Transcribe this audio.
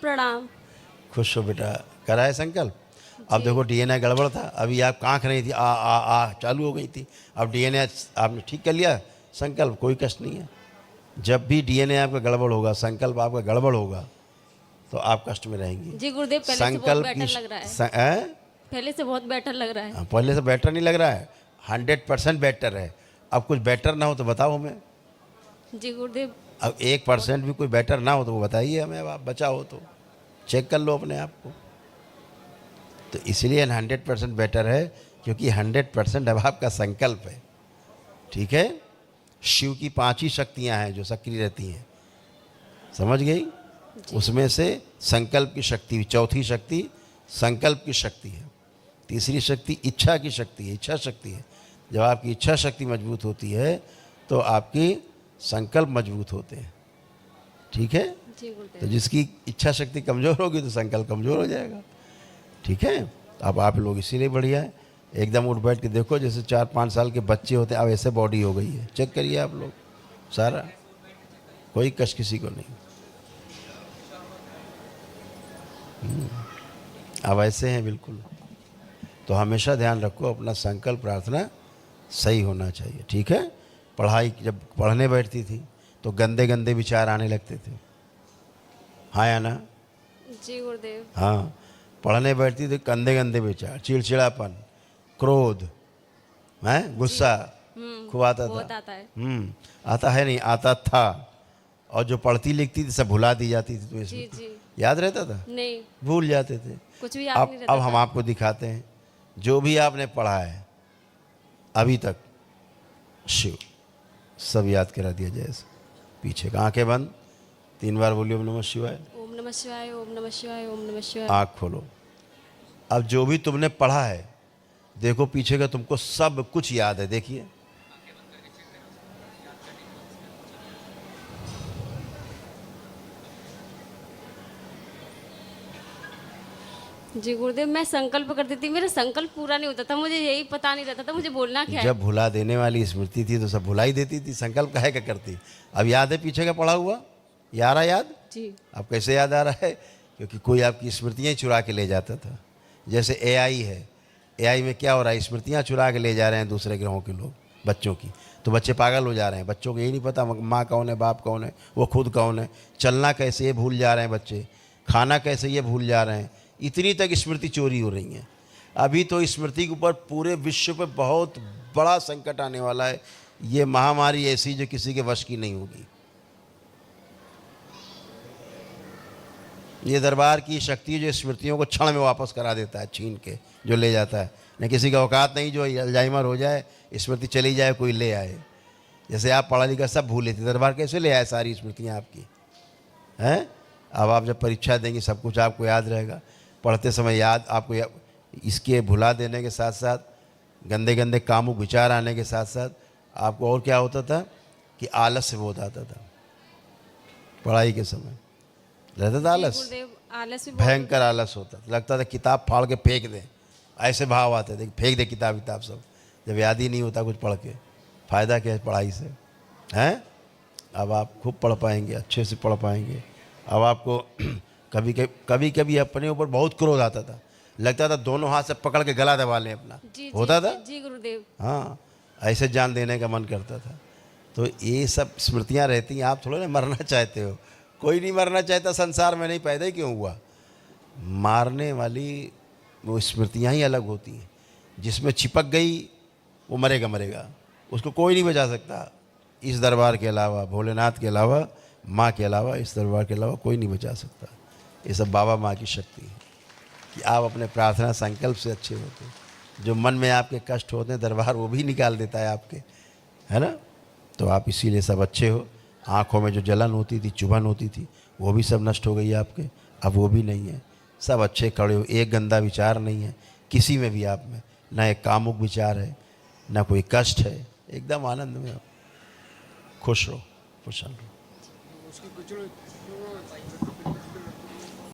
प्रणाम। खुश हो बेटा, कराए संकल्प। अब देखो डीएनए गड़बड़ था, अभी आप कांख नहीं थी, आ चालू हो गई थी। अब डीएनए आपने ठीक कर लिया, संकल्प कोई कष्ट नहीं है। जब भी डीएनए आपका गड़बड़ होगा, संकल्प आपका गड़बड़ होगा, तो आप कष्ट में रहेंगी। जी गुरुदेव, पहले से बहुत संकल्प बेटर लग रहा है। पहले से बहुत बेटर लग रहा है। पहले से बेटर नहीं लग रहा है, 100% बेटर है। अब कुछ बेटर ना हो तो बताओ हमें। जी गुरुदेव। अब 1% भी कोई बेटर ना हो तो वो बताइए हमें। अब आप बचा हो तो चेक कर लो अपने आप को। तो इसलिए 100% बेटर है, क्योंकि 100% अब आपका संकल्प है। ठीक है। शिव की 5 ही शक्तियाँ हैं जो सक्रिय रहती हैं, समझ गई? उसमें से संकल्प की शक्ति, चौथी शक्ति संकल्प की शक्ति है। तीसरी शक्ति इच्छा की शक्ति है, इच्छा शक्ति है। जब आपकी इच्छा शक्ति मजबूत होती है तो आपकी संकल्प मजबूत होते हैं। ठीक है। तो जिसकी इच्छा शक्ति कमज़ोर होगी तो संकल्प कमज़ोर हो जाएगा। ठीक है। अब आप लोग इसीलिए बढ़िया है, एकदम उठ बैठ के देखो जैसे 4-5 साल के बच्चे होते हैं, अब ऐसे बॉडी हो गई है। चेक करिए आप लोग सारा, कोई कष्ट किसी को नहीं। अब ऐसे हैं बिल्कुल। तो हमेशा ध्यान रखो, अपना संकल्प प्रार्थना सही होना चाहिए। ठीक है। पढ़ाई, जब पढ़ने बैठती थी तो गंदे गंदे विचार आने लगते थे, हाँ या ना? जी गुरुदेव। हाँ, पढ़ने बैठती थी गंदे गंदे विचार, चिड़चिड़ापन, क्रोध, हैं, गुस्सा खूब आता था। आता है। आता है नहीं, आता था। और जो पढ़ती लिखती थी सब भुला दी जाती थी। तो जी इसमें जी। याद रहता था? नहीं, भूल जाते थे। कुछ भी याद नहीं रहता अब हम था। आपको दिखाते हैं जो भी आपने पढ़ा है अभी तक, शिव सब याद करा दिया जाए। पीछे का आंखें बंद, 3 बार बोलिए ओम नमः शिवाय। ओम नमः शिवाय, ओम नमः शिवाय, ओम नमः शिवाय। आँख खोलो। अब जो भी तुमने पढ़ा है देखो पीछे का, तुमको सब कुछ याद है। देखिए, जी गुरुदेव, मैं संकल्प करती थी, मेरा संकल्प पूरा नहीं होता था, मुझे यही पता नहीं रहता था मुझे बोलना क्या है। जब भुला देने वाली स्मृति थी तो सब भुला ही देती थी, संकल्प काहे का करती। अब याद है पीछे का पढ़ा हुआ, याद आ याद? जी। अब कैसे याद आ रहा है? क्योंकि कोई आपकी स्मृतियाँ चुरा के ले जाता था। जैसे एआई है, एआई में क्या हो रहा है, स्मृतियाँ चुरा के ले जा रहे हैं दूसरे ग्रहों के लोग, बच्चों की। तो बच्चे पागल हो जा रहे हैं। बच्चों को यही नहीं पता माँ कौन है, बाप कौन है, वो खुद कौन है। चलना कैसे ये भूल जा रहे हैं बच्चे, खाना कैसे ये भूल जा रहे हैं। इतनी तक स्मृति चोरी हो रही है। अभी तो स्मृति के ऊपर पूरे विश्व पे बहुत बड़ा संकट आने वाला है। ये महामारी ऐसी जो किसी के वश की नहीं होगी। ये दरबार की शक्ति जो स्मृतियों को क्षण में वापस करा देता है, छीन के जो ले जाता है। न किसी का औकात नहीं जो अल्जाइमर हो जाए, स्मृति चली जाए, कोई ले आए। जैसे आप पढ़ा लिखा सब भूले थे, दरबार कैसे ले आए सारी स्मृतियाँ आपकी, हैं? अब आप जब परीक्षा देंगे सब कुछ आपको याद रहेगा। पढ़ते समय याद आपको इसके भुला देने के साथ साथ, गंदे गंदे कामुक विचार आने के साथ साथ आपको और क्या होता था कि आलस्य बहुत आता था। पढ़ाई के समय रहता था आलस, भयंकर आलस होता था। लगता था किताब फाड़ के फेंक दें, ऐसे भाव आते थे, फेंक दे किताब सब, जब याद ही नहीं होता कुछ पढ़ के। फ़ायदा क्या है पढ़ाई से, हैं? अब आप खूब पढ़ पाएंगे, अच्छे से पढ़ पाएंगे। अब आपको कभी कभी अपने ऊपर बहुत क्रोध आता था, लगता था दोनों हाथ से पकड़ के गला दबा लें अपना। होता था? जी गुरुदेव। हाँ, ऐसे जान देने का मन करता था। तो ये सब स्मृतियाँ रहती हैं। आप थोड़ा ना मरना चाहते हो, कोई नहीं मरना चाहता संसार में, नहीं पैदा ही क्यों हुआ। मारने वाली वो स्मृतियाँ ही अलग होती हैं। जिसमें चिपक गई वो मरेगा मरेगा, उसको कोई नहीं बचा सकता। इस दरबार के अलावा, भोलेनाथ के अलावा, माँ के अलावा, इस दरबार के अलावा कोई नहीं बचा सकता। ये सब बाबा माँ की शक्ति है कि आप अपने प्रार्थना संकल्प से अच्छे होते हैं। जो मन में आपके कष्ट होते हैं दरबार वो भी निकाल देता है आपके, है ना? तो आप इसीलिए सब अच्छे हो। आँखों में जो जलन होती थी, चुभन होती थी, वो भी सब नष्ट हो गई आपके, अब वो भी नहीं है। सब अच्छे खड़े हो, एक गंदा विचार नहीं है किसी में भी आप में, ना एक कामुक विचार है, ना कोई कष्ट है। एकदम आनंद में हो, खुश रहो, खुश रहो।